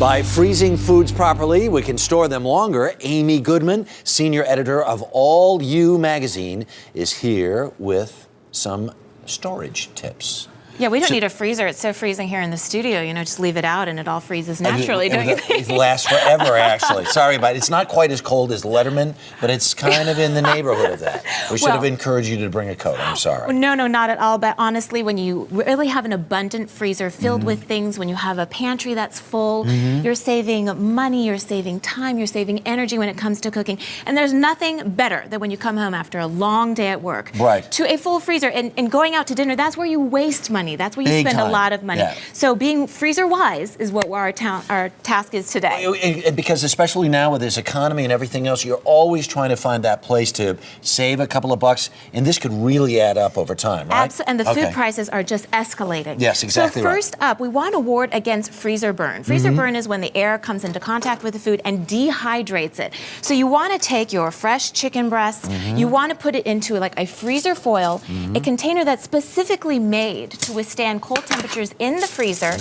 By freezing foods properly, we can store them longer. Amy Goodman, senior editor of All You magazine, is here with some storage tips. Yeah, we don't need a freezer. It's so freezing here in the studio. You know, just leave it out and it all freezes naturally, don't you think? It lasts forever, actually. Sorry about it. It's not quite as cold as Letterman, but it's kind of in the neighborhood of that. We should have encouraged you to bring a coat. I'm sorry. No, not at all. But honestly, when you really have an abundant freezer filled with things, when you have a pantry that's full, you're saving money, you're saving time, you're saving energy when it comes to cooking. And there's nothing better than when you come home after a long day at work to a full freezer and going out to dinner. That's where you waste money. That's where you spend a lot of money. Yeah. So being freezer-wise is what our task is today. And because especially now with this economy and everything else, you're always trying to find that place to save a couple of bucks, and this could really add up over time, right? Absolutely, and the food prices are just escalating. Yes, exactly. So first up, we want to ward against freezer burn. Freezer burn is when the air comes into contact with the food and dehydrates it. So you want to take your fresh chicken breast, you want to put it into like a freezer foil, a container that's specifically made to withstand cold temperatures in the freezer,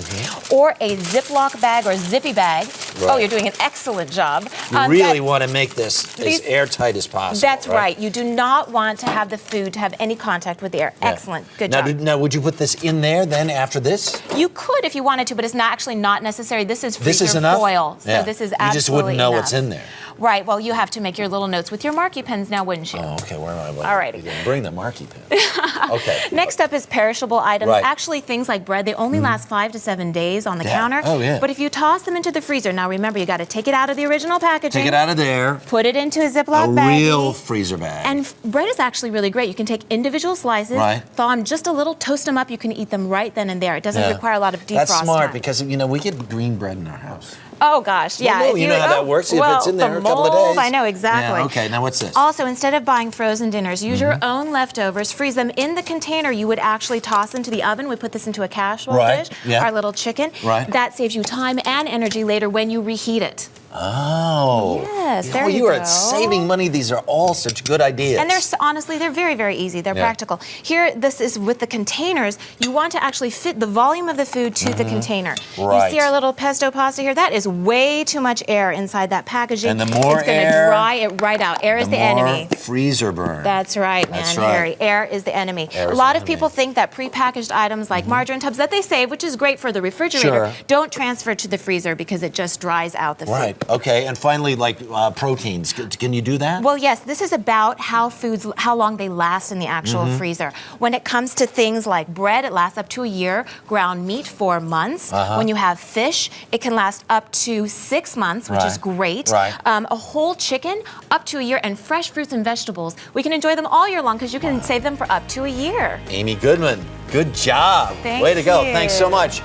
or a Ziploc bag or zippy bag. Oh, you're doing an excellent job. You really want to make this as airtight as possible. That's right. You do not want to have the food to have any contact with the air. Excellent. Good job. Now, would you put this in there then after this? You could if you wanted to, but it's actually not necessary. This is freezer this is enough? foil, so this is absolutely You just wouldn't know enough. what's in there. Right. Well, you have to make your little notes with your Marky pens now, wouldn't you? Oh, okay. Where am I? All right. Bring the Marky pen. Okay. Next up is perishable items. Actually, things like bread, they only last 5 to 7 days on the counter. Oh, yeah. But if you toss them into the freezer, now remember, you got to take it out of the original packaging. Take it out of there. Put it into a Ziploc bag. A real freezer bag. And bread is actually really great. You can take individual slices, thaw them just a little, toast them up. You can eat them right then and there. It doesn't require a lot of defrost That's smart time. because, you know, we get green bread in our house. Oh, gosh, yeah. Well, no, you know how that works. If it's in there a couple of days. I know, exactly. Yeah, okay, now what's this? Also, instead of buying frozen dinners, use your own leftovers, freeze them in the container. You would actually toss into the oven. We put this into a casserole dish, our little chicken. That saves you time and energy later when you reheat it. Oh. Yes, there you go. You are saving money. These are all such good ideas. And honestly, they're very, very easy. They're practical. Here, this is with the containers. You want to actually fit the volume of the food to the container. You see our little pesto pasta here? That is way too much air inside that packaging. And the more it's going to dry it right out. Air is the enemy. Freezer burn. That's right, man, Harry. Air is the enemy. A lot of people think that prepackaged items like margarine tubs that they save, which is great for the refrigerator, don't transfer to the freezer because it just dries out the food. Okay, and finally, like proteins. Can you do that? Well, yes. This is about how long they last in the actual freezer. When it comes to things like bread, it lasts up to a year. Ground meat, 4 months. When you have fish, it can last up to 6 months, which is great. A whole chicken, up to a year, and fresh fruits and vegetables. We can enjoy them all year long because you can save them for up to a year. Amy Goodman, good job. Thank Way to go. you. Thanks so much.